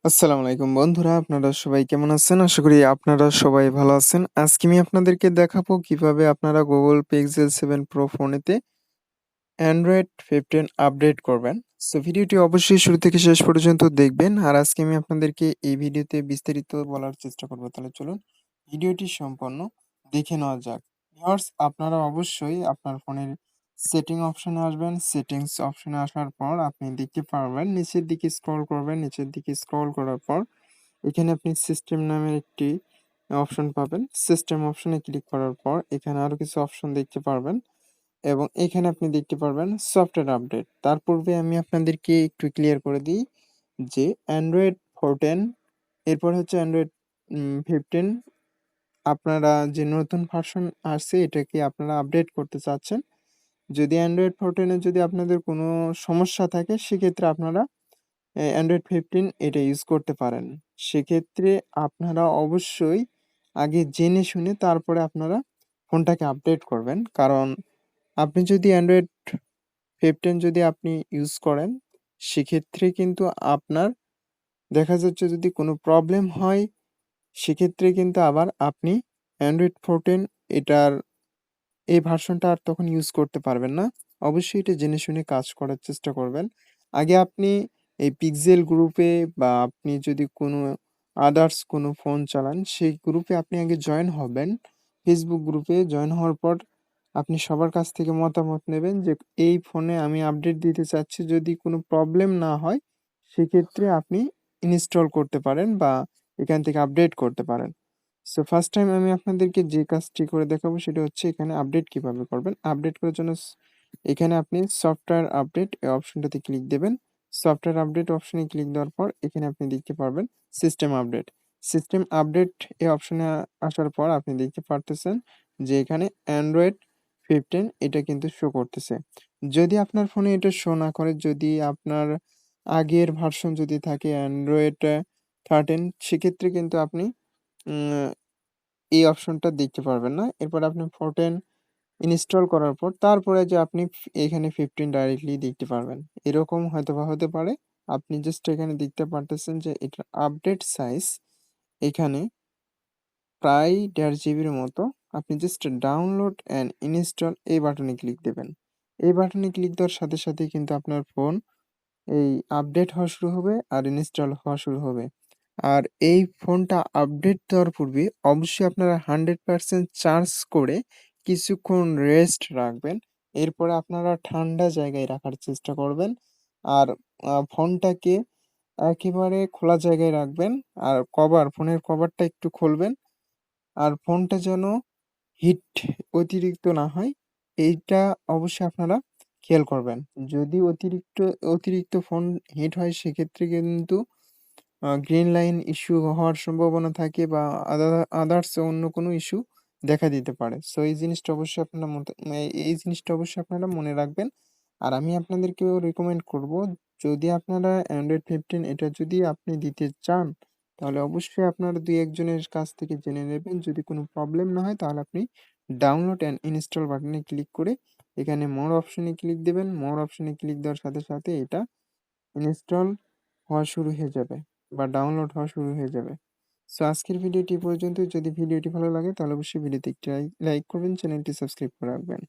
আসসালামু আলাইকুম বন্ধুরা, আপনারা সবাই কেমন আছেন? আশা করি আপনারা সবাই ভালো আছেন। আজকে আমি আপনাদেরকে দেখাবো কিভাবে আপনারা Google Pixel 7 Pro ফোনেতে Android 15 আপডেট করবেন। ভিডিওটি অবশ্যই শুরু থেকে শেষ পর্যন্ত দেখবেন। আর আজকে আমি আপনাদেরকে এই ভিডিওতে বিস্তারিত বলার চেষ্টা করব। তাহলে চলুন ভিডিওটি সম্পূর্ণ দেখে নেওয়া যাক। ভিউয়ার্স, আপনারা অবশ্যই আপনার ফোনের সেটিং অপশনে আসবেন। সেটিংস অপশনে আসার পর আপনি দেখতে পারবেন নিচের দিকে স্ক্রল করবেন। নিচের দিকে স্ক্রল করার পর এখানে আপনি সিস্টেম নামের একটি অপশন পাবেন। সিস্টেম অপশনে ক্লিক করার পর এখানে আরো কিছু অপশন দেখতে পারবেন এবং এখানে আপনি দেখতে পারবেন সফটওয়্যার আপডেট। তার পূর্বে আমি আপনাদেরকে একটু ক্লিয়ার করে দিই যে Android 14 এরপর হচ্ছে Android 15 আপনারা যে নতুন ভার্সন আসছে এটাকে আপনারা আপডেট করতে চাচ্ছেন। যদি Android 14 এ যদি আপনাদের কোনো সমস্যা থাকে সেক্ষেত্রে আপনারা Android 15 এটা ইউজ করতে পারেন। সেক্ষেত্রে আপনারা অবশ্যই আগে জেনে শুনে তারপরে আপনারা ফোনটাকে আপডেট করবেন। কারণ আপনি যদি Android 15 যদি আপনি ইউজ করেন, সেক্ষেত্রে কিন্তু আপনার দেখা যাচ্ছে যদি কোনো প্রবলেম হয়, সেক্ষেত্রে কিন্তু আবার আপনি Android 14 এটার এই ভার্সনটা আর তখন ইউজ করতে পারবেন না। অবশ্যই এটা জেনে শুনে কাজ করার চেষ্টা করবেন। আগে আপনি এই পিক্সেল গ্রুপে বা আপনি যদি কোনো আদার্স কোনো ফোন চালান, সেই গ্রুপে আপনি আগে জয়েন হবেন। Facebook গ্রুপে জয়েন হওয়ার পর আপনি সবার কাছ থেকে মতামত নেবেন যে এই ফোনে আমি আপডেট দিতে চাচ্ছি। যদি কোনো প্রবলেম না হয়, সেক্ষেত্রে আপনি ইনস্টল করতে পারেন বা এখান থেকে আপডেট করতে পারেন। ফার্স্ট টাইম আমি আপনাদেরকে যে কাজটি করে দেখাবো সেটা হচ্ছে এখানে আপডেট কিভাবে করবেন। আপডেট করার জন্য এখানে আপনি সফটওয়্যার আপডেট এই অপশনটাতে ক্লিক দেবেন। সফটওয়্যার আপডেট অপশনে ক্লিক দেওয়ার পর এখানে আপনি দেখতে পারবেন সিস্টেম আপডেট। সিস্টেম আপডেট এই অপশনে আসার পর আপনি দেখতে পারতেছেন যে এখানে Android 15 এটা কিন্তু শো করতেছে। যদি আপনার ফোনে এটা শো না করে, যদি আপনার আগের ভার্সন যদি থাকে Android 13, সেক্ষেত্রে কিন্তু আপনি উম এই অপশনটা দেখতে পারবেন না। এরপর আপনি 14 ইনস্টল করার পর তারপরে যে আপনি এখানে 15 ডাইরেক্টলি দেখতে পারবেন। এরকম হয়তোবা হতে পারে। আপনি জাস্ট এখানে দেখতে পারতেছেন যে এটার আপডেট সাইজ এখানে প্রায় 1.5 জিবির মতো। আপনি জাস্ট ডাউনলোড অ্যান্ড ইনস্টল এই বাটনে ক্লিক দেবেন। এই বাটনে ক্লিক দেওয়ার সাথে সাথেই কিন্তু আপনার ফোন এই আপডেট হওয়া শুরু হবে আর ইনস্টল হওয়া শুরু হবে। আর এই ফোনটা আপডেট দেওয়ার পূর্বে অবশ্যই আপনারা 100% চার্জ করে কিছুক্ষণ রেস্ট রাখবেন। এরপরে আপনারা ঠান্ডা জায়গায় রাখার চেষ্টা করবেন। আর ফোনটাকে একেবারে খোলা জায়গায় রাখবেন। আর ফোনের কভারটা একটু খুলবেন। আর ফোনটা যেন হিট অতিরিক্ত না হয়, এইটা অবশ্যই আপনারা খেয়াল করবেন। যদি অতিরিক্ত ফোন হিট হয়, সেক্ষেত্রে কিন্তু গ্রিন লাইন ইস্যু হওয়ার সম্ভাবনা থাকে বা আদার্স অন্য কোনো ইস্যু দেখা দিতে পারে। এই জিনিসটা অবশ্যই আপনারা এই জিনিসটা অবশ্যই আপনারা মনে রাখবেন। আর আমি আপনাদেরকেও রিকমেন্ড করব, যদি আপনারা Android 15 এটা যদি আপনি দিতে চান, তাহলে অবশ্যই আপনারা ২-১ জনের কাছ থেকে জেনে নেবেন। যদি কোনো প্রবলেম না হয়, তাহলে আপনি ডাউনলোড অ্যান্ড ইনস্টল বাটনে ক্লিক করে এখানে মোর অপশনে ক্লিক দেবেন। মোর অপশনে ক্লিক দেওয়ার সাথে সাথে এটা ইনস্টল হওয়া শুরু হয়ে যাবে বা ডাউনলোড হওয়া শুরু হয়ে যাবে। আজকের ভিডিওটি এই পর্যন্তই। যদি ভিডিওটি ভালো লাগে তাহলে অবশ্যই ভিডিওতে একটি লাইক করবেন, চ্যানেলটি সাবস্ক্রাইব করে রাখবেন।